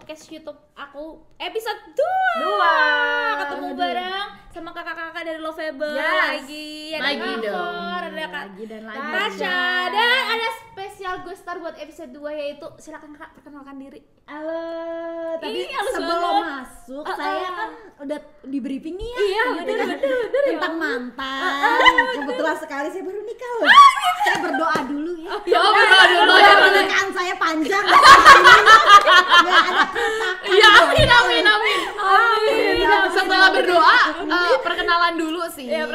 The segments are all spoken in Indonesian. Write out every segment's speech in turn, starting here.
podcast YouTube aku episode 2. Ketemu bareng sama kakak-kakak dari Lovable. Lagi ada Kavor, ada Kak Tasya, dan ada spesial guest star buat episode 2 yaitu silakan Kak perkenalkan diri. Halo, tapi Ih, sebelum masuk saya kan udah di briefing nih ya. Iya, bener tentang mantan. Kebetulan sekali saya baru nikah loh. Saya berdoa dulu ya. Berdoa dulu ya. Pernikahan saya panjang. Enggak ada keretakan. Iya, amin. Setelah berdoa, perkenalan dulu sih. Iya,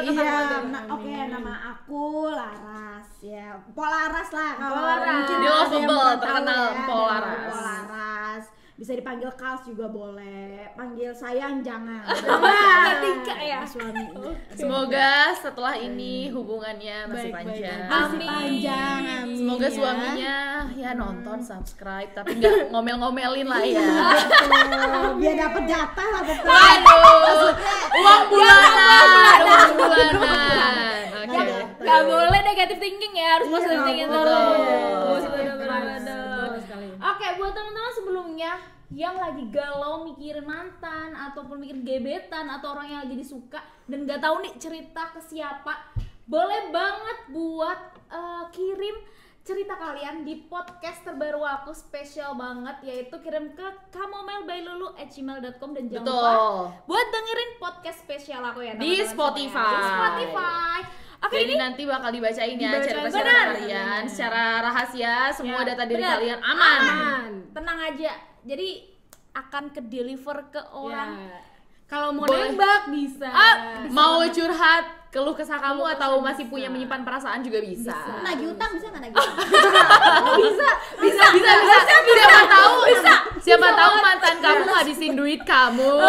Oke, nama aku Laras ya. Polaras lah kalau Polaras. mungkin Di ada yang Lovable belum terkenal tahu ya. Polaras. Polaras. Bisa dipanggil Kals juga boleh. Panggil sayang jangan. Ketiga ya. Suami. Semoga setelah ini hubungannya masih panjang. Masih Amin. panjang. Amin. Semoga ya. suaminya ya nonton, subscribe, tapi nggak ngomel-ngomelin lah ya. Betul. Biar dapat jatah lah betul. Waduh, uang bulanan. Oke. Gak boleh negatif thinking ya, harus positive thinking betul. terus. Betul sekali. Oke, buat teman-teman sebelumnya yang lagi galau mikirin mantan ataupun mikirin gebetan atau orang yang lagi disuka dan gak tahu nih cerita ke siapa, boleh banget buat kirim cerita kalian di podcast terbaru aku spesial banget, yaitu kirim ke kamomelbailulu@gmail.com dan jangan lupa Betul. buat dengerin podcast spesial aku ya Di teman-teman Spotify. semua ya. Di Spotify. Oke, Jadi ini nanti bakal dibacain ya cerita-cerita Benar. kalian secara rahasia, semua Ya, data diri benar. kalian aman. tenang aja. Jadi akan ke deliver ke orang. Kalau mau Boleh. nembak bisa. Mau curhat, keluh kesah kamu atau masih punya menyimpan perasaan juga bisa. Nagih utang bisa nggak nagih utang? Bisa. Siapa tahu mantan kamu ngabisin duit kamu.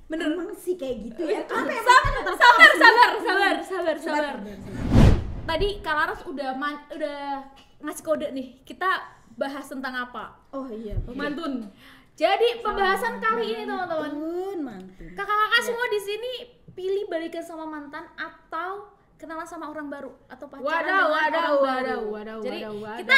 Bener emang sih kayak gitu ya. Apa ya? Sabar. Tadi Kak Laras udah ngasih kode nih. Kita bahas tentang apa? Oh iya. Mantun. Jadi pembahasan kali ini teman-teman, Mantun. kakak-kakak semua di sini pilih balikan sama mantan atau kenalan sama orang baru atau pacaran dengan orang baru. Jadi kita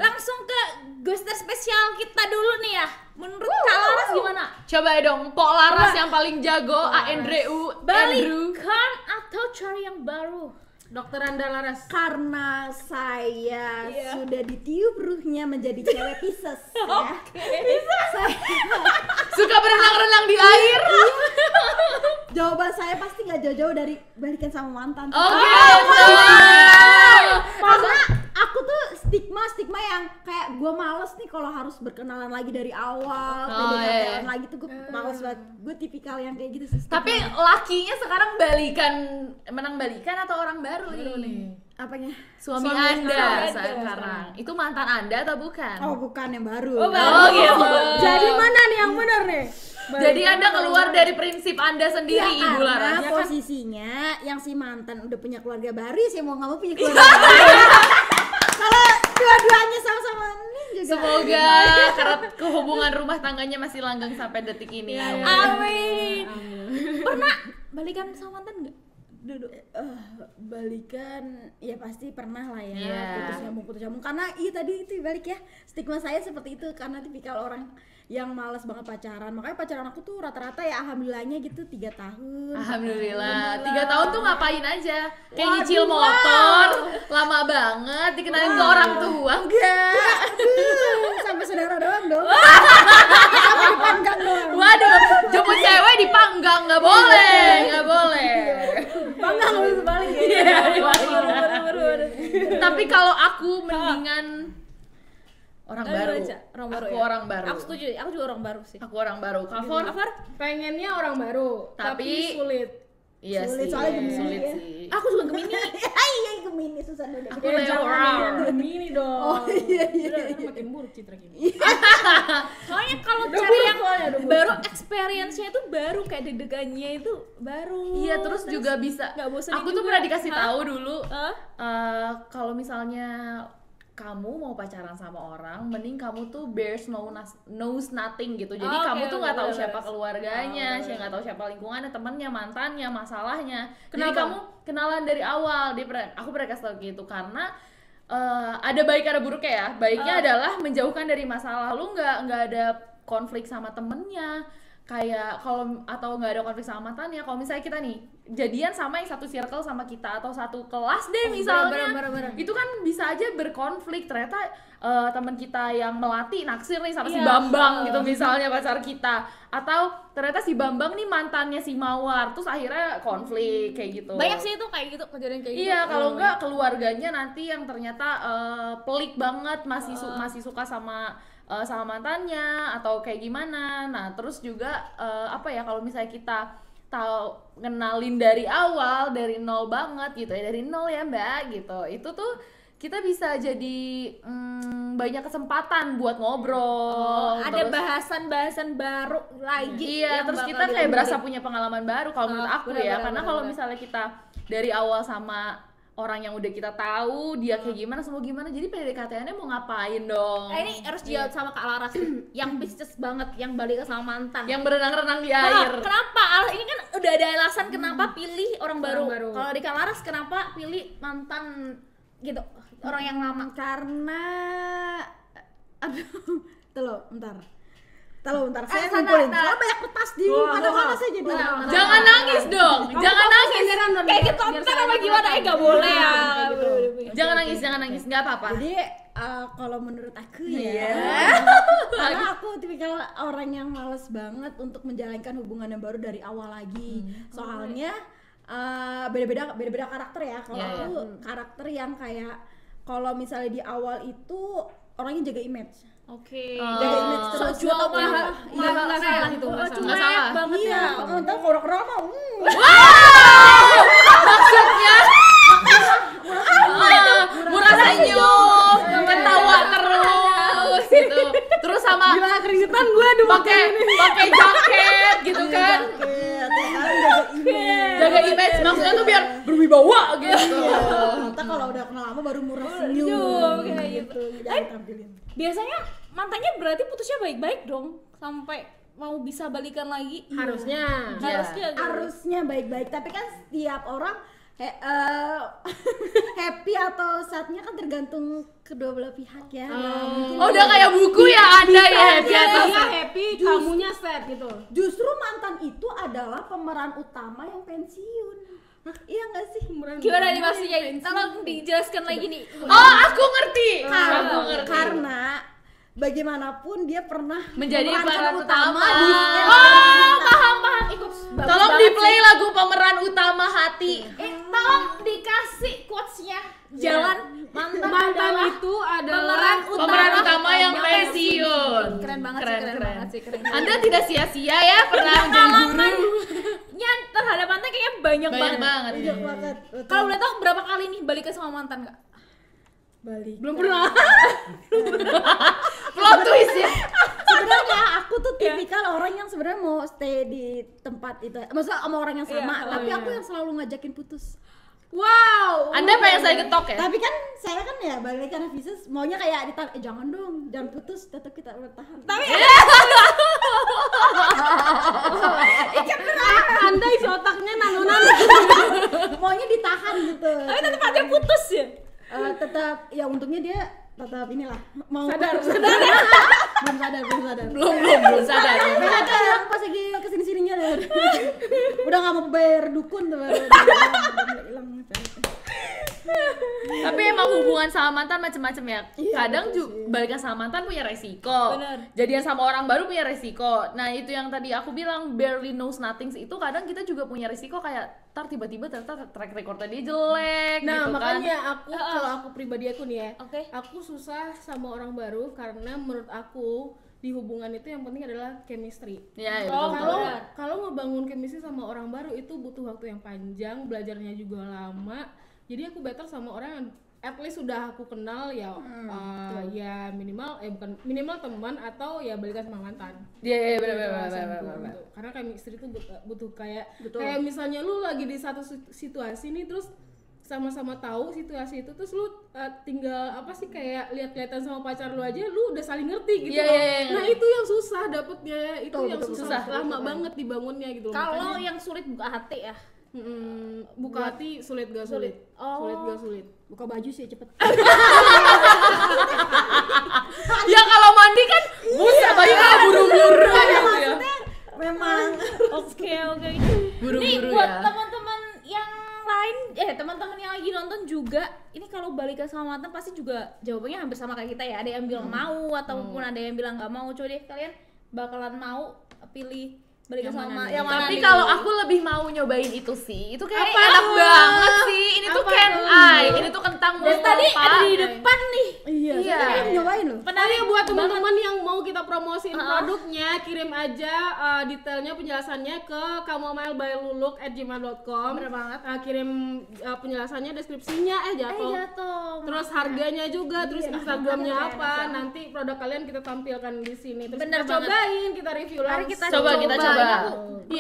langsung ke ghoster spesial kita dulu nih ya. Menurut Kak Laras gimana? Coba dong, Pok Laras yang paling jago, Andrew. Balikan atau cari yang baru? Dokter Anda Laras. Karena saya sudah ditiup ruhnya menjadi cewek Pisces ya. Suka berenang-renang di air. Jawaban saya pasti nggak jauh-jauh dari balikan sama mantan. Karena aku tuh stigma yang kayak gue males nih kalau harus berkenalan lagi dari awal, PDKT-an lagi tuh gue males banget. Gue tipikal yang kayak gitu sih. Tapi lakinya sekarang menang balikan atau orang baru nih? Apanya? Suami Anda sekarang. Itu mantan Anda atau bukan? Oh bukan yang baru. Oh gitu. Jadi mana nih yang benar nih? Jadi Anda keluar dari prinsip Anda sendiri, Ya, Ibu Laras. karena posisinya yang si mantan udah punya keluarga baru, saya mau nggak mau punya keluarga baru. Kalau dua-duanya sama-sama ini juga. Semoga hubungan rumah tangganya masih langgeng sampai detik ini. Amin. Pernah balikan sama mantan nggak? Duduk. Balikan ya pasti pernah lah ya. Iya. Putus nyambung karena tadi itu balik ya, stigma saya seperti itu karena tipikal orang yang malas banget pacaran. Makanya pacaran aku tuh rata-rata ya alhamdulillahnya gitu 3 tahun. Alhamdulillah. 3 tahun tuh ngapain aja? Kayak nyicil motor, lama banget, dikenalin ke orang tua enggak? Sampai saudara doang dong. Sampai dipanggang doang. Waduh, jemput cewek dipanggang nggak boleh. Bangga nggak bisa balik ya. Tapi kalau aku mendingan orang baru. Aku ya? orang baru. Aku setuju, aku juga orang baru sih. Aku orang baru. Kavor? Pengennya orang baru, tapi sulit. Iya Sulit, sih. soalnya Gemini Sulit ya. sih. Aku juga Gemini. Iya Gemini susah deh. Aku Leo. Gemini dong. Oh iya. Makin buruk citra gini. Soalnya kalau Udah cari buruk yang soalnya, udah buruk. baru, experience-nya itu baru, kayak deg-degannya itu baru. Iya, terus juga bisa. nggak bosan Aku tuh juga. pernah dikasih Hah? tahu dulu. Hah? Kalau misalnya kamu mau pacaran sama orang, mending kamu tuh bears knows nothing gitu. Jadi Oh, kamu oke, tuh nggak tahu bener, siapa bener. keluarganya, nggak tahu siapa lingkungannya, temannya, mantannya, masalahnya. Jadi Kenapa? kamu kenalan dari awal. Aku pernah kasih tau gitu karena ada baik ada buruknya ya. Baiknya adalah menjauhkan dari masalah. Lu nggak ada konflik sama temennya, kayak kalau atau nggak ada konflik sama mantannya, kalau misalnya kita nih jadian sama yang satu circle sama kita atau satu kelas deh misalnya, itu kan bisa aja berkonflik. Ternyata teman kita yang melati naksir nih sama si Bambang gitu misalnya, pacar kita, atau ternyata si Bambang nih mantannya si Mawar, terus akhirnya konflik kayak gitu. Banyak sih itu kayak gitu, kejadian kayak gitu. Iya, kalau enggak keluarganya nanti yang ternyata pelik banget, masih suka sama mantannya atau kayak gimana. Nah, terus juga apa ya, kalau misalnya kita tahu kenalin dari awal, dari nol banget gitu ya, dari nol ya Mbak gitu, itu tuh kita bisa jadi banyak kesempatan buat ngobrol. Ada bahasan-bahasan baru lagi. Iya, terus kita kayak berasa punya pengalaman baru kalau menurut aku ya, karena kalau misalnya kita dari awal sama orang yang udah kita tahu dia kayak gimana, semua gimana, jadi PDKT-nya mau ngapain dong? Ini harus dijawab sama Kak Laras yang bisnis banget, yang balik sama mantan, yang berenang-renang di air. Kenapa? Ini kan udah ada alasan kenapa pilih orang baru. Kalau di Kak Laras kenapa pilih mantan gitu, orang yang lama? Karena bentar, saya ngumpulin. Soalnya banyak kertas di mana-mana saya jadi. Jangan nangis dong, jangan nangis. Kayak gitu, ntar apa gimana? Gak boleh ya. Jangan nangis, nggak apa-apa. Jadi kalau menurut aku ya, karena aku tipikal orang yang males banget untuk menjalankan hubungan yang baru dari awal lagi. Soalnya beda-beda karakter ya. Kalau aku karakter yang kayak kalau misalnya di awal itu orangnya jaga image. Oke. Jaga image terus jual mahal. Nggak salah itu, nggak salah. Nggak salah. Banget iya, entar kalau kerama. Maksudnya murah senyum, ketawa terus gitu. Terus sama Gila keringetan gue pakai jaket gitu kan. Jaga image, maksudnya tuh biar berwibawa gitu. Entar kalau udah kenal lama baru murah senyum kayak gitu. Jangan tampilin. Biasanya mantannya berarti putusnya baik-baik dong sampai mau bisa balikan lagi. harusnya. Harusnya baik-baik, tapi kan setiap orang happy atau sadnya kan tergantung kedua belah pihak ya. Oh, udah kayak buku ya Anda ya, happy atau Dia happy, kamunya sad gitu. Justru mantan itu adalah pemeran utama yang pensiun. Iya nggak sih? Gimana nih maksudnya? Tolong dijelaskan lagi nih. Oh, aku ngerti. Aku ngerti. Karena bagaimanapun dia pernah Menjadi pemeran utama. Oh, paham. Ikut. Tolong di play lagu pemeran utama hati. Tolong dikasih quotes-nya. Jalan Mantan itu adalah Pemeran utama yang pensiun. Keren banget sih, keren. Anda tidak sia-sia ya pernah menjadi guru. Nya terhadap mantan kayaknya banyak banget. banyak banget. Kalau boleh tahu berapa kali nih balikan sama mantan nggak? Balik. belum pernah. Plot twist ya. Sebenarnya aku tuh tipikal orang yang sebenarnya mau stay di tempat itu. Maksudnya sama orang yang sama, tapi aku yang selalu ngajakin putus. Wow. Anda pengen saya getok ya? Tapi kan saya kan ya balik karena Pisces maunya kayak jangan dong, jangan putus, tetap kita bertahan. Tapi Anda isi otaknya nano-nano. Maunya ditahan gitu. tapi tetap aja putus ya. Tetap ya untungnya dia tetap inilah mau Sadar. belum sadar. Belum sadar. Ada yang pas lagi kesini-sininya udah nggak mau bayar dukun tuh baru hilang. Tapi emang hubungan sama mantan macem-macem ya. Iya, Kadang betul juga balikan sama mantan punya resiko. Bener. Jadian sama orang baru punya resiko. Nah, itu yang tadi aku bilang barely knows nothing itu kadang kita juga punya resiko kayak tar tiba-tiba ternyata track recordnya dia jelek Nah, gitu kan. makanya kalau aku pribadi aku nih ya. Oke. Aku susah sama orang baru karena menurut aku di hubungan itu yang penting adalah chemistry. Ya, ya Oh, betul. Kalau ngebangun chemistry sama orang baru itu butuh waktu yang panjang, belajarnya juga lama. Jadi aku better sama orang yang at least sudah aku kenal ya, ya minimal teman atau ya balikan sama mantan. Iya, Gitu, benar. gitu. Karena chemistry itu butuh kayak misalnya lu lagi di satu situasi nih, terus sama-sama tahu situasi itu, terus lu tinggal apa sih kayak lihat-lihatan sama pacar lu aja, lu udah saling ngerti gitu. Iya. Nah itu yang susah dapetnya, itu yang betul, susah, lama banget dibangunnya gitu. Kalau yang sulit buka hati ya. Buka hati sulit gak sulit? Oh. Sulit gak sulit? Buka baju sih cepet. Ya kalau mandi kan buset banyak buru-buru gitu ya. Memang Oke. Buru-buru Nih buat ya. teman-teman yang lain, teman-teman yang lagi nonton juga, ini kalau balikan sama mantan pasti juga jawabannya hampir sama kayak kita ya. Ada yang bilang mau ataupun ada yang bilang nggak mau. Coba deh kalian bakalan mau pilih balikan Yang sama mana nih? yang mana Tapi nih? kalau aku lebih mau nyobain itu sih. Itu kayak Apa enak tuh? banget sih. Ini tuh Apa can tuh? eye. Ini tuh kentang dari buat tadi Papa. ada di depan nih. iya, Iya. saya pengen nyobain loh. Pokoknya buat teman-teman yang mau kita promosiin produknya, kirim aja detailnya penjelasannya ke kamomile@gmail.com. Bener banget. Kirim penjelasannya, deskripsinya jatuh. Jatuh. Terus harganya juga, terus Iya, Instagramnya makanya apa, enak nanti produk kalian kita tampilkan di sini. Terus Bener kita banget. cobain, kita review Mari langsung. kita Coba kita coba. Iya,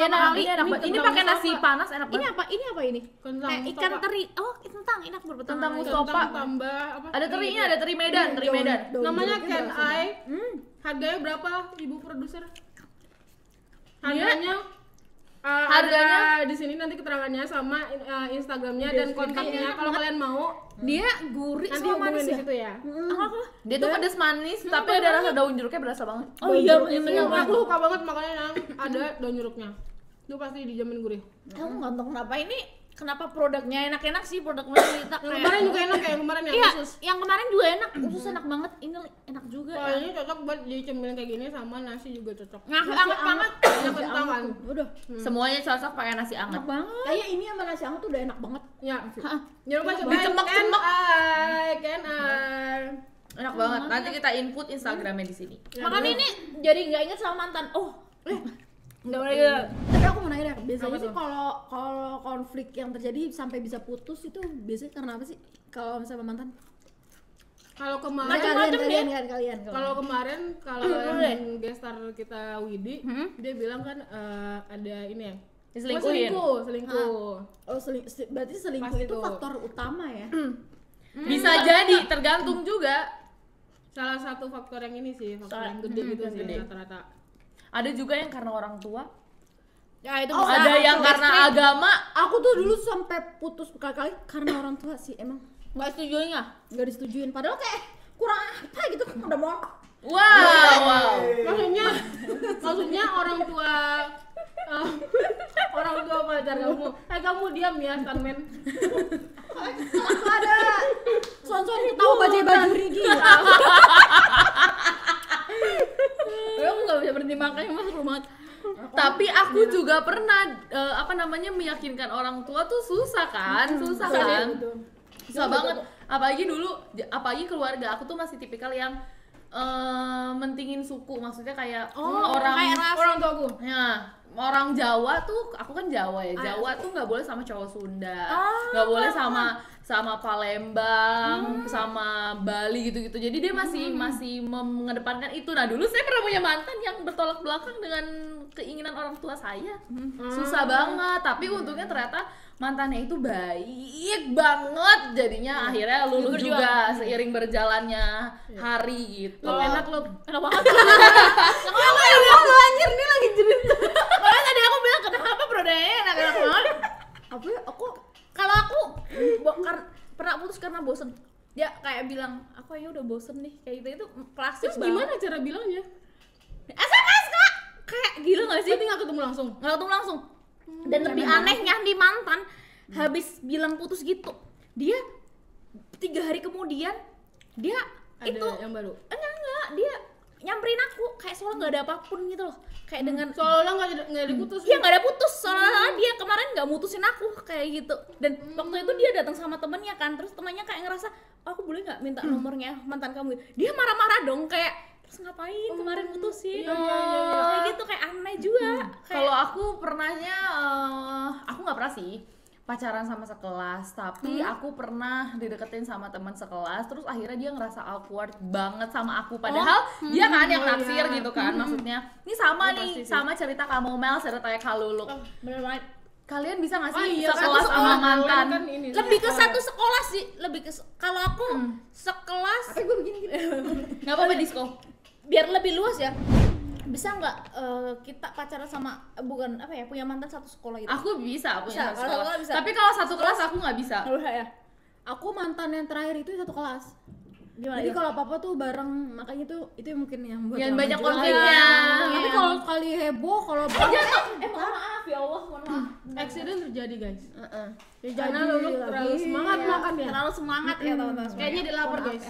enak. Ini enak banget. Ini kentang pakai nasi Mustafa. panas enak Ini banget. apa? Ini apa ini? Kentang Kayak ikan Mustafa. teri. Oh, kentang enak berbetul. Kentang namanya. Mustafa. Kentang tambah apa? Ada terinya, ada teri Medan, teri Medan. Namanya Daun Can jeruknya Eye. Harganya berapa, Ibu produser? Harganya Harganya? ada di sini nanti keterangannya sama Instagramnya dan kontaknya kalau kalian mau Dia gurih nanti sama hubungin manis di ya. situ ya. Dia tuh pedes manis, tapi ada rasa daun jeruknya berasa banget. Oh iya, Iya, bener. aku suka banget makanya yang ada daun jeruknya. Itu pasti dijamin gurih. Aku nggak tahu kenapa ini, kenapa produknya enak-enak sih, produk kita Yang kemarin juga enak ya, yang kemarin yang Iya, khusus. yang kemarin juga enak, khusus enak banget. Ini enak juga. Kalau ini cocok buat dicemilin kayak gini sama nasi juga cocok. Anget banget. Banyak kentang kan. Udah. Semuanya cocok pakai nasi anget. Enak banget. Kayaknya ini sama nasi hangat tuh udah enak banget. Ya. Jangan lupa cobain Dicemek-cemek. Can Eye. Enak banget. Nanti kita input Instagramnya di sini. Makanya ini jadi nggak inget sama mantan. Oh, nggak boleh. Tapi aku mau nanya deh, biasanya Apa sih tuh? kalau konflik yang terjadi sampai bisa putus itu biasanya karena apa sih? Kalau misalnya sama mantan? Kalau Nah, kemarin kalian. kalau kemarin kalau yang gestar kita Widi dia bilang kan ada ini ya Diselingkuhin. selingkuh Oh, berarti selingkuh Pas itu itu. faktor utama ya? Bisa jadi, tergantung juga. salah satu faktor yang ini sih faktor Soal- yang gede gitu yang sih gede. rata-rata. Ada juga yang karena orang tua. Ya itu Oh, bisa. Ada yang karena agama. Aku tuh dulu sampai putus berkali-kali karena orang tua sih emang nggak setujuin ya. nggak disetujuin. Padahal kayak kurang apa gitu kan udah mau. Wow. Maksudnya orang tua pacar kamu kamu diam ya stuntman. Aku ada Son tahu baju Rigi. Aku nggak bisa berhenti makan, emang seru banget. Tapi aku juga pernah meyakinkan orang tua tuh susah kan? Susah kan? Susah banget. Apalagi dulu, apalagi keluarga aku tuh masih tipikal yang mentingin suku, maksudnya kayak kayak ras. Orang tuaku. ya orang Jawa tuh, aku kan Jawa ya, Jawa tuh nggak boleh sama cowok Sunda, nggak boleh sama Palembang, sama Bali gitu-gitu. Jadi dia masih mengedepankan itu. Nah dulu saya pernah punya mantan yang bertolak belakang dengan keinginan orang tua saya, susah banget. Tapi untungnya ternyata mantannya itu baik banget, jadinya akhirnya lulus juga seiring berjalannya hari gitu. Lo enak lo. Enak banget. Anjir, ini lagi jerit. Makanya tadi aku bilang kenapa produknya enak banget. Apa ya? Kalau aku pernah putus karena bosen. Dia kayak bilang, aku ya udah bosen nih, kayak gitu. Itu klasik Terus banget. gimana cara bilangnya? SMS Kak. Kayak gila gak sih? Berarti nggak ketemu langsung. Nggak ketemu langsung. Dan lebih anehnya di mantan, habis bilang putus gitu, dia 3 hari kemudian dia Ada itu yang baru. enggak, dia nyamperin aku kayak soalnya nggak ada apapun gitu loh, kayak dengan Soalnya nggak diputus. iya nggak ada putus, soalnya dia kemarin nggak mutusin aku kayak gitu. Dan waktu itu dia datang sama temennya kan, terus temannya kayak ngerasa, oh, aku boleh nggak minta nomornya mantan kamu? Dia marah-marah dong, kayak terus ngapain kemarin mutusin? Kayak gitu, kayak aneh juga. Kalau aku pernahnya, aku nggak pernah sih pacaran sama sekelas, tapi aku pernah dideketin sama teman sekelas, terus akhirnya dia ngerasa awkward banget sama aku, padahal dia kan yang naksir gitu kan, maksudnya ini sama nih, sama cerita Kamomel, ceritanya Kaluluk. Bener banget. Kalian bisa nggak Oh sih iya, sekelas satu sama sekolah. mantan? Kan ini, Lebih ke sekolah. satu sekolah sih, lebih ke kalau aku sekelas Tapi gue begini. Nggak apa-apa disco. biar lebih luas ya. Bisa nggak kita pacaran sama bukan apa ya, punya mantan satu sekolah gitu? Aku bisa Bisa, punya satu kalau sekolah. sekolah bisa. Tapi kalau satu kelas aku nggak bisa. Nggak bisa ya. Aku mantan yang terakhir itu satu kelas. Gimana? Jadi kalau apa-apa tuh bareng, makanya tuh itu mungkin yang buat Yang lama banyak juga. konfliknya. Tapi kalau sekali heboh, kalau Mohon maaf ya Allah, mohon maaf. Accident terjadi guys. ya Karena Lulu terlalu semangat makan ya. Terlalu semangat ya teman-teman. Kayaknya dia lapar guys.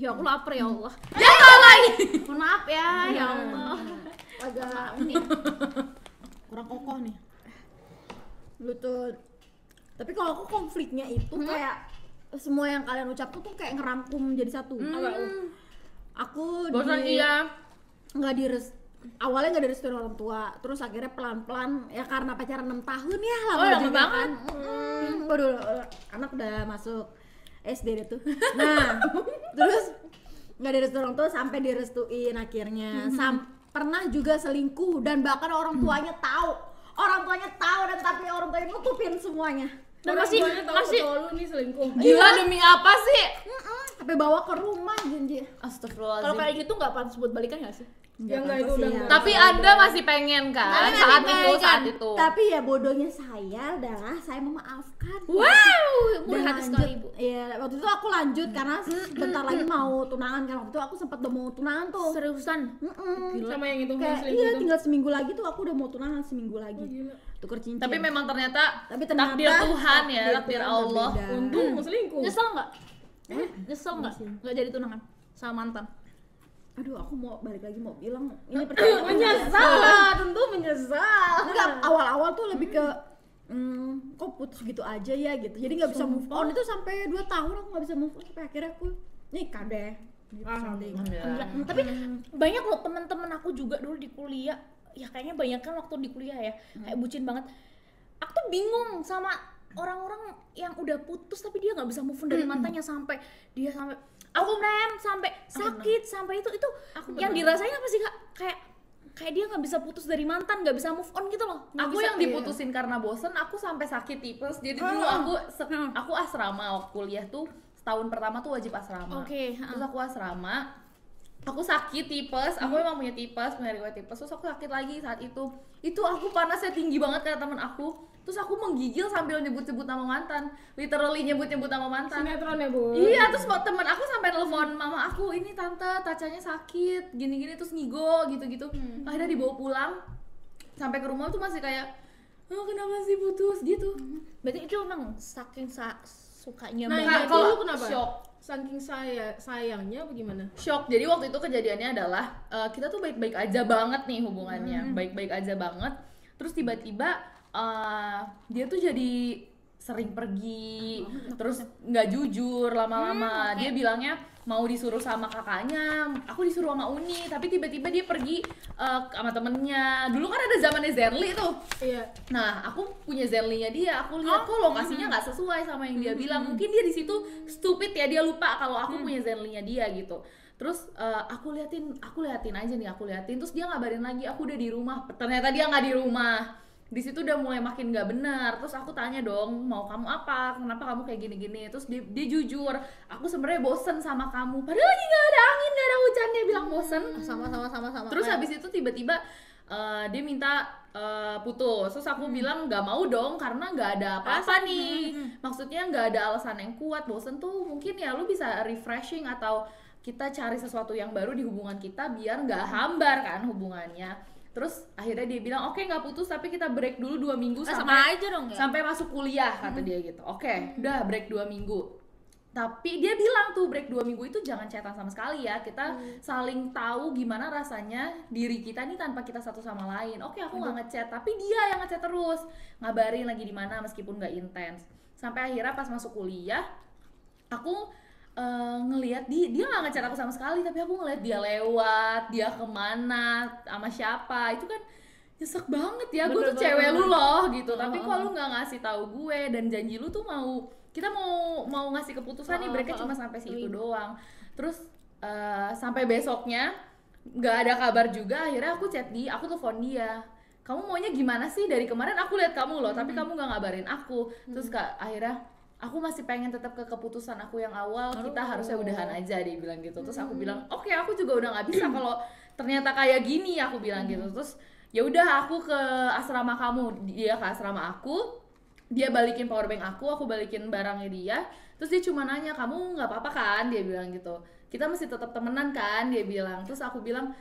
Ya aku lapar ya Allah. Mohon maaf ya, ya Allah. agak Ini kurang kokoh nih. Lu tuh. Tapi kalau aku konfliknya itu kayak semua yang kalian ucap tuh kayak ngerangkum jadi satu. Aku Bosan di iya. awalnya nggak direstuin orang tua, terus akhirnya pelan-pelan ya karena pacaran 6 tahun ya lama lama juga banget. kan. Waduh, anak udah masuk SD deh tuh. Nah, terus nggak direstuin orang tua sampai direstuin akhirnya. Pernah juga selingkuh dan bahkan orang tuanya tahu. Orang tuanya tahu dan tapi orang tuanya nutupin semuanya. Dan Orang masih tuanya tahu kalau lu nih selingkuh. Gila demi apa sih? Sampai bawa ke rumah janji. Astagfirullahaladzim. kalau kayak gitu nggak pantas buat balikan nggak sih? Ya enggak itu apa-apa udah sih, enggak. Tapi Anda masih pengen kan saat itu. Tapi ya bodohnya saya adalah saya memaafkan. Wow, Dan murah hati sekali Bu. Iya, waktu itu aku lanjut karena bentar lagi mau tunangan kan. Waktu itu aku sempat udah mau tunangan tuh. Seriusan? Sama yang itu Kayak selingkuh iya itu. tinggal seminggu lagi tuh aku udah mau tunangan seminggu lagi. Gila. Tuker cincin. Tapi memang ternyata Tapi ternyata takdir Tuhan ya, takdir Tuhan Allah. berbeda. Untung mau selingkuh. Nyesel nggak? Nyesel nggak? Nggak jadi tunangan sama mantan? Aduh, aku mau balik lagi mau bilang ini pertanyaan Menyesal, tentu menyesal. enggak, awal-awal tuh lebih ke kok putus gitu aja ya gitu. Jadi nggak bisa move on itu sampai 2 tahun aku nggak bisa move on sampai akhirnya aku nikah deh. Gitu, Gila. Tapi banyak loh teman-teman aku juga dulu di kuliah. Ya kayaknya banyak kan waktu di kuliah ya. Kayak bucin banget. Aku tuh bingung sama orang-orang yang udah putus tapi dia nggak bisa move on dari mantannya sampai dia sampai aku sampai sakit sampai itu yang dirasain apa sih Kak? Kayak dia nggak bisa putus dari mantan, nggak bisa move on gitu loh. Nggak Aku bisa- yang diputusin karena bosen, aku sampai sakit tipes. Jadi dulu aku asrama waktu kuliah tuh setahun pertama tuh wajib asrama. Oke, Terus aku asrama, aku sakit tipes. Aku memang punya tipes, punya riwayat tipes. Terus aku sakit lagi saat itu. Itu aku panasnya tinggi banget kata temen aku. Terus aku menggigil sambil nyebut-nyebut nama mantan. Literally nyebut-nyebut nama mantan. Sinetron ya, Bu. Iya, terus temen aku sampai telepon mama aku, ini tante tacanya sakit, gini-gini terus ngigo gitu-gitu. Akhirnya dibawa pulang, sampai ke rumah tuh masih kayak, oh kenapa sih putus gitu. Berarti itu emang saking sukanya Nah, banget. itu kalau lu kenapa? shock. Saking sayangnya apa gimana? Shock. Jadi waktu itu kejadiannya adalah kita tuh baik-baik aja banget nih hubungannya, baik-baik aja banget. Terus tiba-tiba dia tuh jadi sering pergi, terus nggak jujur lama-lama. Dia bilangnya mau disuruh sama kakaknya, aku disuruh sama Uni, tapi tiba-tiba dia pergi sama temennya. Dulu kan ada zamannya Zenly tuh. Iya. Nah, aku punya Zenly-nya dia, aku lihat kok lokasinya nggak sesuai sama yang dia bilang. Mungkin dia di situ stupid ya, dia lupa kalau aku punya Zenly-nya dia gitu. Terus aku liatin aja nih, terus dia ngabarin lagi aku udah di rumah. Ternyata dia nggak di rumah. Di situ udah mulai makin nggak benar. Terus aku tanya dong, mau kamu apa? Kenapa kamu kayak gini-gini? Terus dia jujur, aku sebenarnya bosen sama kamu. Padahal lagi nggak ada angin, nggak ada hujan, dia bilang bosen. sama. Terus habis itu tiba-tiba dia minta putus. Terus aku bilang nggak mau dong karena nggak ada apa-apa nih. Maksudnya nggak ada alasan yang kuat. Bosen tuh mungkin ya lu bisa refreshing atau kita cari sesuatu yang baru di hubungan kita biar nggak hambar kan hubungannya. Terus akhirnya dia bilang oke nggak putus tapi kita break dulu 2 minggu sama aja dong ya. sampai masuk kuliah kata dia gitu. Oke, udah break 2 minggu. Tapi dia bilang tuh break 2 minggu itu jangan chatan sama sekali ya. Kita saling tahu gimana rasanya diri kita nih tanpa kita satu sama lain. Oke, aku nggak ngechat, tapi dia yang ngechat terus, ngabarin lagi di mana meskipun nggak intens. Sampai akhirnya pas masuk kuliah, aku ngelihat dia nggak ngechat aku sama sekali, tapi aku ngelihat dia lewat, dia kemana, sama siapa, itu kan nyesek banget ya. Gue tuh cewek lu loh gitu, tapi kok lu nggak ngasih tahu gue dan janji lu tuh kita mau ngasih keputusan nih, mereka cuma sampai situ doang. Terus sampai besoknya nggak ada kabar juga. Akhirnya aku telepon dia, kamu maunya gimana sih, dari kemarin aku lihat kamu loh tapi kamu nggak ngabarin aku. Terus akhirnya aku masih pengen tetap ke keputusan aku yang awal, kita harusnya udahan aja, dia bilang gitu. Terus aku bilang oke, aku juga udah nggak bisa kalau ternyata kayak gini, aku bilang gitu. Terus ya udah, aku ke asrama kamu, dia ke asrama aku, dia balikin powerbank aku balikin barangnya dia. Terus dia cuma nanya, kamu nggak apa-apa kan, dia bilang gitu. kita masih tetap temenan kan, dia bilang. Terus aku bilang,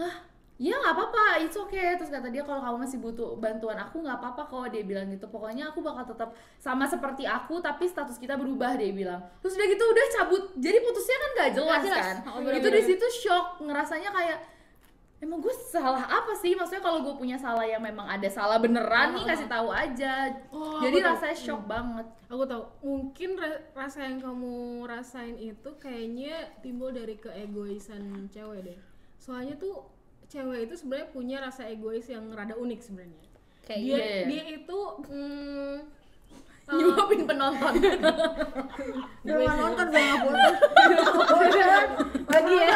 hah, ya nggak apa-apa, it's okay. Terus kata dia, kalau kamu masih butuh bantuan aku nggak apa-apa kok, dia bilang gitu. Pokoknya aku bakal tetap sama seperti aku, tapi status kita berubah, dia bilang. Terus udah gitu udah cabut, jadi putusnya kan nggak jelas kan. Itu di situ shock, ngerasanya kayak emang gue salah apa sih? Maksudnya kalau gue punya salah yang memang ada salah beneran nih, kasih tahu aja. Jadi rasanya shock banget. Aku tahu, mungkin rasa yang kamu rasain itu kayaknya timbul dari keegoisan cewek deh. Soalnya tuh cewek itu sebenarnya punya rasa egois yang rada unik sebenarnya. Kayak Dia itu Nyuapin penonton. Udah nggak nonton, gue nggak bosan. Lagi ya.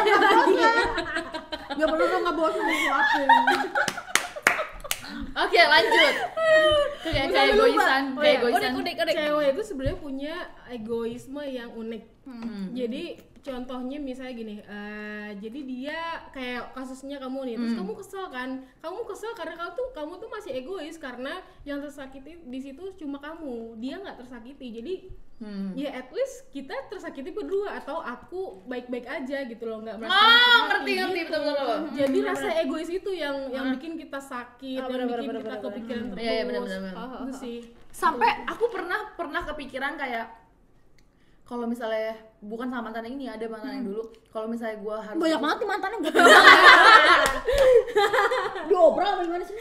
Nggak perlu dong, nggak bosan disuapin. Oke, lanjut. Kayak egoisan, cewek itu sebenarnya punya egoisme yang unik. Jadi contohnya misalnya gini, jadi dia kayak kasusnya kamu nih, terus kamu kesel kan? Kamu kesel karena kamu tuh masih egois karena yang tersakiti di situ cuma kamu, dia nggak tersakiti. Jadi ya at least kita tersakiti berdua, atau aku baik-baik aja gitu loh, nggak merasa ngerti gitu. betul. Jadi rasa egois itu yang bikin kita sakit, yang bikin kita kepikiran terus. Iya, benar. Itu sih. Sampai aku pernah kepikiran kayak, kalau misalnya bukan sama mantan ini, ada mantan yang dulu, kalau misalnya gue harus Banyak banget nih mantannya gue. Diobral gimana sih?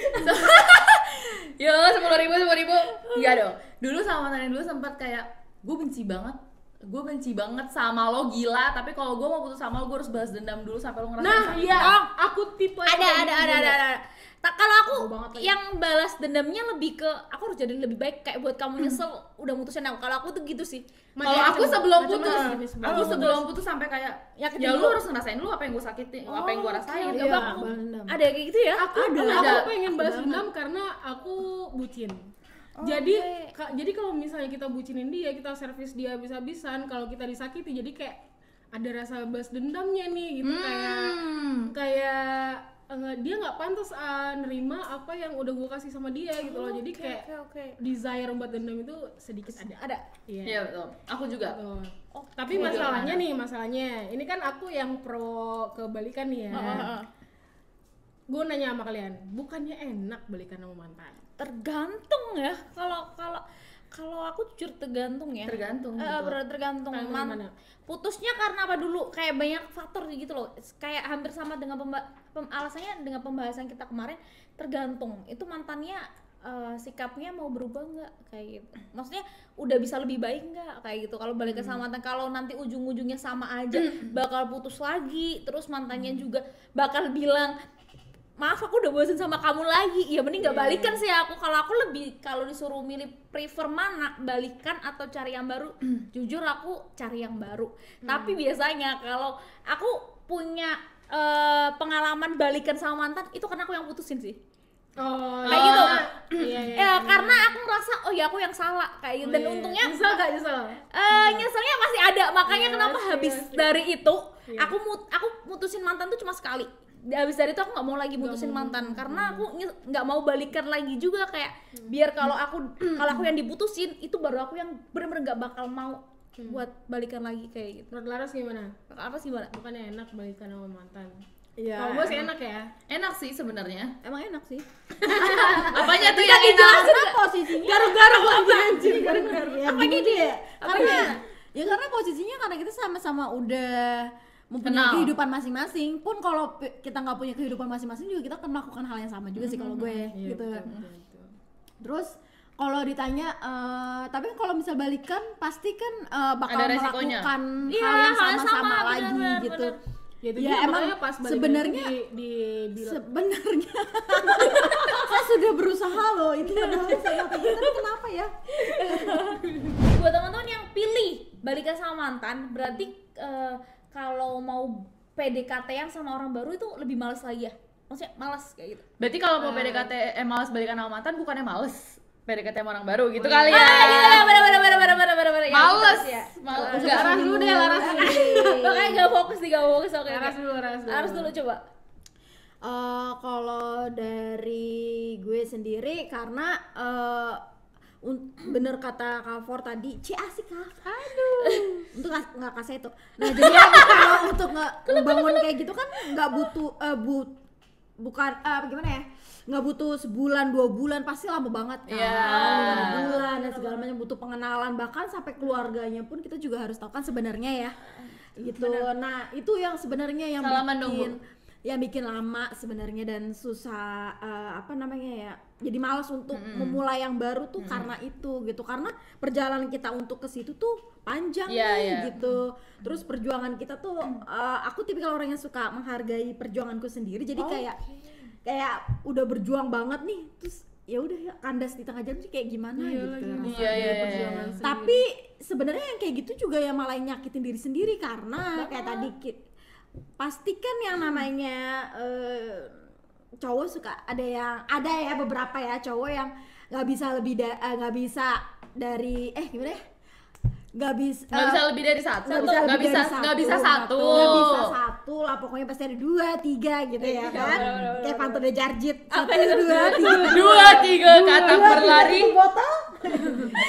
yo 10.000 enggak dong. Dulu sama mantan yang dulu sempat kayak, gue benci banget sama lo, gila, tapi kalau gue mau putus sama lo, gue harus balas dendam dulu sampai lo ngerasain Nah, sakit. iya, aku tipe ada. Kalau aku banget lagi. yang balas dendamnya lebih ke aku harus jadi lebih baik, kayak buat kamu nyesel udah mutusin aku. Kalau aku tuh gitu sih. Kalau aku sebelum macam-macam. putus sampai kayak Yakin ya lu dulu. harus ngerasain dulu apa yang gue sakitin, apa yang gue rasain. Iya, Bang. balas dendam. Ada kayak gitu ya? Aku pengen balas dendam karena aku bucin. Jadi kalau misalnya kita bucinin dia, kita servis dia habis-habisan, kalau kita disakiti jadi kayak ada rasa balas dendamnya nih gitu, kayak dia nggak pantas nerima apa yang udah gue kasih sama dia gitu loh. Jadi kayak desire buat dendam itu sedikit ada. Iya betul. Aku juga. Betul. Tapi masalahnya ini kan aku yang pro kebalikan nih ya. Gue nanya sama kalian, bukannya enak balikan sama mantan? Tergantung ya. Kalau aku jujur tergantung ya. Tergantung. Tergantung. Gimana? Putusnya karena apa dulu? Kayak banyak faktor gitu loh. Kayak hampir sama dengan alasannya dengan pembahasan kita kemarin. Tergantung. Itu mantannya sikapnya mau berubah nggak kayak gitu. Maksudnya udah bisa lebih baik nggak kayak gitu. Kalau balik ke sama mantan, kalau nanti ujung-ujungnya sama aja, bakal putus lagi. Terus mantannya juga bakal bilang, maaf aku udah bosan sama kamu lagi, ya mending gak balikan sih aku. Kalau aku lebih, kalau disuruh milih prefer mana, balikan atau cari yang baru, jujur aku cari yang baru. Tapi biasanya kalau aku punya pengalaman balikan sama mantan, itu karena aku yang putusin sih. Kayak gitu. Iya. Karena aku ngerasa oh ya aku yang salah kayak gitu. Dan untungnya nyesel gak? nyeselnya masih ada. Makanya kenapa habis dari itu aku mutusin mantan tuh cuma sekali. Habis dari itu aku nggak mau lagi mutusin mantan karena aku nggak mau balikan lagi juga, kayak biar kalau aku yang diputusin itu baru aku yang bener-bener nggak bakal mau buat balikan lagi kayak gitu. Menurut Laras gimana? Apa sih, Mbak? Bukannya enak balikan sama mantan? Iya. Kalau gue sih enak ya. Enak sih sebenarnya. Emang enak sih. Apanya tuh yang enak? Karena posisinya garuk-garuk lagi anjing. Garuk-garuk. Ya gini deh. Karena posisinya karena kita sama-sama udah mempunyai kehidupan masing-masing. Pun kalau kita nggak punya kehidupan masing-masing juga kita akan melakukan hal yang sama juga sih kalau gue gitu. Betul. Terus kalau ditanya, tapi kalau misal balikan pasti kan bakal ada resikonya. melakukan Iya, hal yang hal yang sama-sama sama, lagi bener, gitu. Ya, itu Ya, dia, emang makanya pas balik sebenarnya sebenarnya saya sudah berusaha loh itu padahal saya nggak tapi kenapa ya? Buat teman-teman yang pilih balikan sama mantan, berarti kalau mau PDKT-an sama orang baru itu lebih males lagi ya? Maksudnya males kayak gitu. Berarti kalau mau PDKT males balikan sama mantan, bukannya males PDKT sama orang baru gitu kali ya? Gitu ya, bener-bener. Males Ya, males. Laras dulu deh, Laras dulu. Makanya gak fokus. Oke. Laras dulu. Coba. Kalau dari gue sendiri karena bener kata Kak For tadi, asik Kak. Aduh. Untuk nggak kasih itu. Nah jadi kalau untuk ngebangun kayak gitu kan nggak butuh bukan gimana ya? Nggak butuh sebulan 2 bulan, pasti lama banget kan. 5 bulan dan segala macam, butuh pengenalan, bahkan sampai keluarganya pun kita juga harus tahu kan sebenarnya ya. Gitu. Nah itu yang sebenarnya yang bikin lama sebenarnya dan susah jadi malas untuk memulai yang baru tuh karena itu gitu, karena perjalanan kita untuk ke situ tuh panjang gitu. Terus perjuangan kita tuh aku tipikal orang yang suka menghargai perjuanganku sendiri, jadi kayak udah berjuang banget nih, terus ya udah ya kandas di tengah jalan sih kayak gimana gitu. Tapi sebenarnya yang kayak gitu juga yang malah nyakitin diri sendiri, karena kayak tadi pasti kan yang namanya cowok suka ada ya beberapa ya cowok yang nggak bisa lebih dari gimana ya, nggak bisa lebih dari satu, nggak bisa satu lah, pokoknya pasti ada 2, 3 gitu ya kan, kayak pantun Jarjit 1, 2, 3 kata berlari botol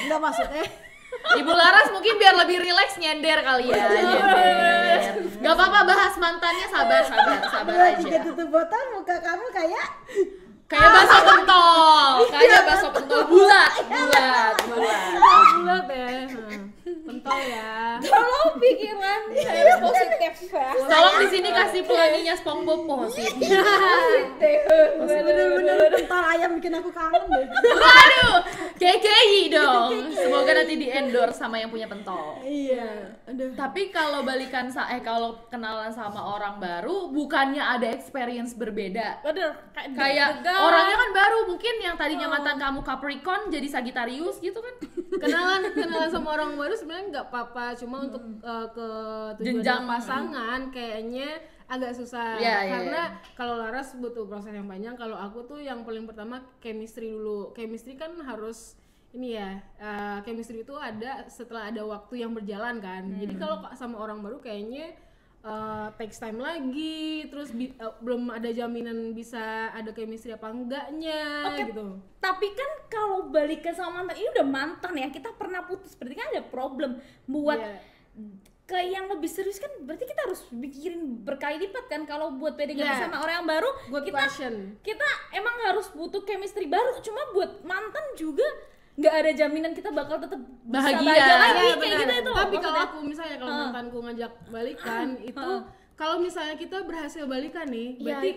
nggak maksudnya. Ibu Laras mungkin biar lebih rileks nyender kali ya. Gak apa-apa, bahas mantannya, sabar aja. 2, 3 tutup botol, muka kamu kayak bakso pentol. Kayak bakso pentol bulat ya. Pentol ya. Tolong pikiran saya positif ya. Tolong di sini kasih pelanginya SpongeBob positif. Bener-bener pentol ayam bikin aku kangen deh. Waduh, KKI dong. Semoga nanti di endorse sama yang punya pentol. Iya. Aduh. Tapi kalau kalau kenalan sama orang baru, bukannya ada experience berbeda. Bener, kayak orangnya kan baru, mungkin yang tadinya mantan kamu Capricorn jadi Sagittarius gitu kan. Kenalan sama orang baru sebenarnya nggak apa-apa, cuma untuk ke jenjang pasangan kayaknya agak susah. Karena kalau Laras butuh proses yang panjang, kalau aku tuh yang paling pertama chemistry dulu. Chemistry kan harus chemistry itu ada setelah ada waktu yang berjalan kan. Jadi kalau sama orang baru kayaknya takes time lagi, terus belum ada jaminan bisa ada chemistry apa enggaknya gitu. Tapi kan kalau balikan sama mantan, ini udah mantan ya, kita pernah putus, berarti kan ada problem. Buat ke yang lebih serius kan berarti kita harus pikirin berkali lipat kan. Kalau buat PDKT sama orang yang baru, kita emang harus butuh chemistry baru, cuma buat mantan juga nggak ada jaminan kita bakal tetap bahagia lagi kayak gitu itu. Tapi kalau aku misalnya kalau mantanku ngajak balikan itu kalau misalnya kita berhasil balikan nih, berarti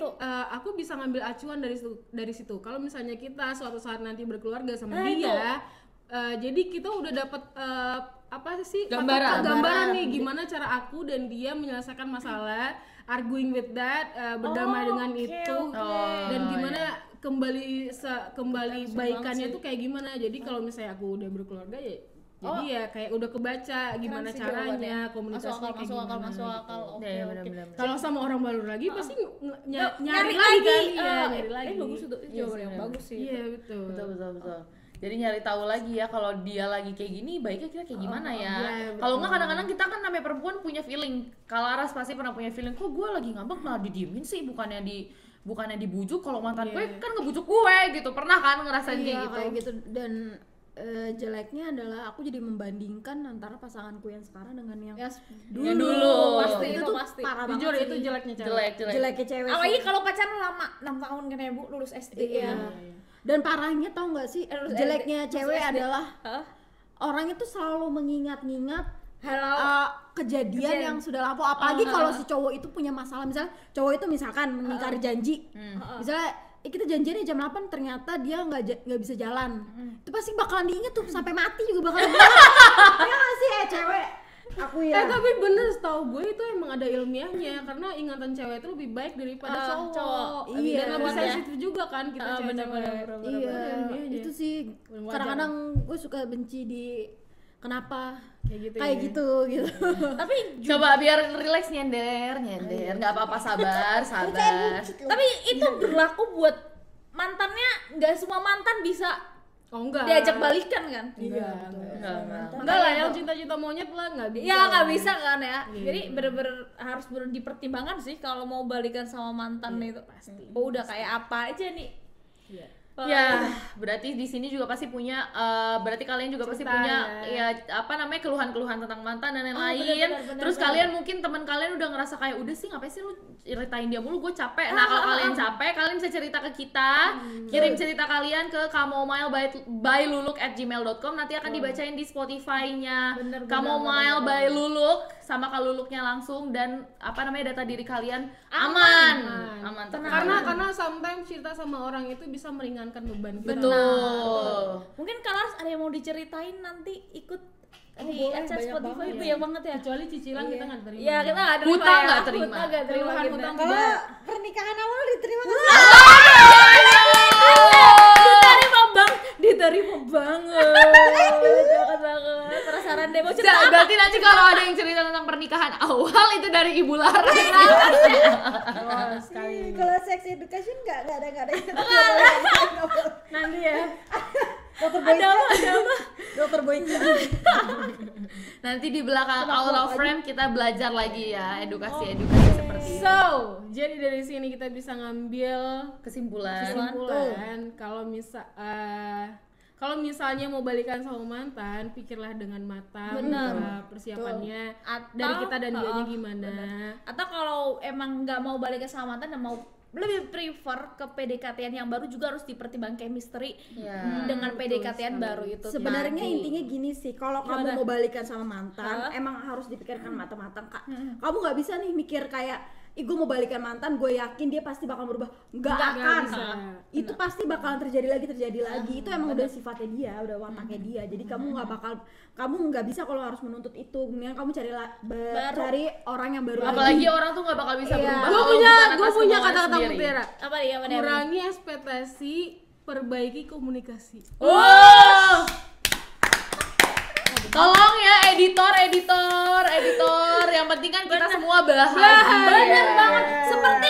aku bisa ngambil acuan dari situ. Kalau misalnya kita suatu saat nanti berkeluarga sama dia, jadi kita udah dapat gambaran nih gimana cara aku dan dia menyelesaikan masalah, arguing with that, berdamai dengan itu, dan gimana kembali baikannya tuh kayak gimana. Jadi kalau misalnya aku udah berkeluarga ya jadi ya kayak udah kebaca gimana caranya, komunikasinya kayak gimana. Masuk akal. Kalau sama orang baru lagi pasti nyari lagi kan. Nyari lagi. Bagus itu jawaban yang bagus sih. Iya betul. Jadi nyari tahu lagi ya, kalau dia lagi kayak gini baiknya kita kayak gimana ya. Kalau nggak kadang-kadang kita kan namanya perempuan punya feeling. Kalau Aras pasti pernah punya feeling, kok gue lagi ngambek malah didiemin sih, bukannya dibujuk. Kalau mantan gue kan ngebujuk gue gitu, pernah kan ngerasain kayak gitu. Dan jeleknya adalah aku jadi membandingkan antara pasanganku yang sekarang dengan yang dulu. Pasti itu pasti parah jujur banget itu sih. Jeleknya cewek. Apalagi kalau pacaran lama 6 tahun kan ya Bu, lulus SD. Dan parahnya tau nggak sih, jeleknya cewek adalah orang itu selalu mengingat-ingat kejadian yang sudah lampau. Apalagi kalau si cowok itu punya masalah, misalnya cowok itu misalkan mengingkari janji, misalnya kita janjiannya jam 8 ternyata dia nggak bisa jalan, itu pasti bakalan diinget tuh sampai mati juga bakalan diinget. Ya nggak sih cewek? Aku ya. Tapi bener, setahu gue itu emang ada ilmiahnya, karena ingatan cewek itu lebih baik daripada cowok. Iya. Dan lebih sensitif juga kan kita cewek. Iya. Itu sih kadang-kadang gue suka benci di kenapa kayak gitu. Tapi coba biar relax nyender, nggak apa-apa, sabar. Tapi itu berlaku buat mantannya, nggak semua mantan bisa diajak balikan kan? Enggak lah, yang cinta-cinta monyet lah nggak bisa. Ya nggak bisa kan ya. Jadi bener-bener harus dipertimbangkan sih kalau mau balikan sama mantan itu. Pasti. Oh udah kayak apa aja nih? Ya, berarti di sini juga pasti punya, berarti kalian juga pasti Cerita, punya ya apa namanya keluhan-keluhan tentang mantan dan lain-lain. benar, Terus kalian mungkin teman kalian udah ngerasa kayak udah sih ngapain sih lu ceritain dia mulu, gue capek. Nah kalau kalian capek, kalian bisa cerita ke kita, kirim cerita kalian ke kamomile@luluk@gmail.com, nanti akan dibacain di Spotify-nya Kamomile by Luluk sama Kaluluknya langsung, dan apa namanya data diri kalian aman. Karena sometimes cerita sama orang itu bisa meringankan beban kita. Betul. Mungkin kalau harus ada yang mau diceritain nanti ikut di boleh, acara banyak Spotify banget. banyak banget ya. Kecuali cicilan kita nggak terima. Iya, kita nggak terima. Hutang ya. nggak terima. Hutang nggak terima. Keluhan kita. hutang Kalau pernikahan awal diterima kan? Diterima banget. Jangan banget. Penasaran deh mau cerita apa? Berarti nanti kalau ada yang cerita tentang pernikahan awal itu dari Ibu Laras. Oh, sekali. Kalau sex education nggak ada. Nanti ya. Dokter Boyka. Nanti di belakang out of frame kita belajar lagi ya edukasi seperti itu. So, jadi dari sini kita bisa ngambil Kesimpulan. kalau misalnya mau balikan sama mantan, pikirlah dengan matang. Benar. Persiapannya Atau- dari kita dan dianya gimana. Atau kalau emang nggak mau balik ke sama mantan dan mau lebih prefer ke PDKT yang baru, juga harus dipertimbangkan chemistry dengan PDKT baru itu. Sebenarnya tadi. intinya gini sih, kalau kamu mau balikan sama mantan, emang harus dipikirkan matang-matang kak. Kamu nggak bisa nih mikir kayak, gue mau balikan mantan, gue yakin dia pasti bakal berubah. Nggak akan. bisa. Itu pasti bakalan terjadi lagi. Itu emang udah sifatnya dia, udah wataknya dia. Jadi kamu nggak bisa kalau harus menuntut itu. Mendingan kamu cari orang yang baru. Apalagi orang tuh nggak bakal bisa berubah. Gue kalau punya bukan atas kata-kata kemauan sendiri. mutiara. Apa dia? Apa dia? Kurangi ekspektasi, perbaiki komunikasi. Wow. Tolong ya editor. Yang penting kan kita semua bahagia. Bener banget. Seperti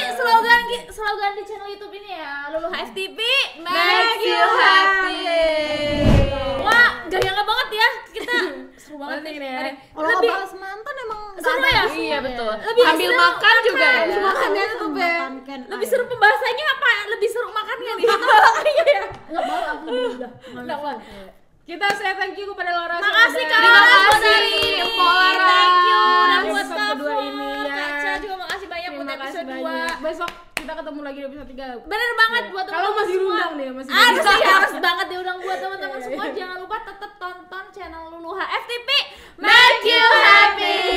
slogan di channel YouTube ini ya, Luluh FTP Make you happy. Wah, gaya banget ya. Kita seru banget Penting nih. ya. Kalau Lebih bahas mantan emang seru ya? Iya betul. Lebih Sambil seru makan juga ya. makannya tuh Lebih seru pembahasannya apa? Lebih seru makannya nih. Iya ya. nggak banget aku udah Nggak apa. Kita say thank you kepada Laura. Makasih Kak. Terima kasih, Dari Polara. Thank you udah Episode buat kedua cover. ini ya. Kak Ca juga makasih banyak buat Terima kasih episode 2. banyak. Besok kita ketemu lagi di episode 3. Bener banget buat Kalau teman-teman masih semua. diundang nih, masih Harus banget diundang buat teman-teman semua. Jangan lupa tetap tonton channel Luluha FTP. Make you happy.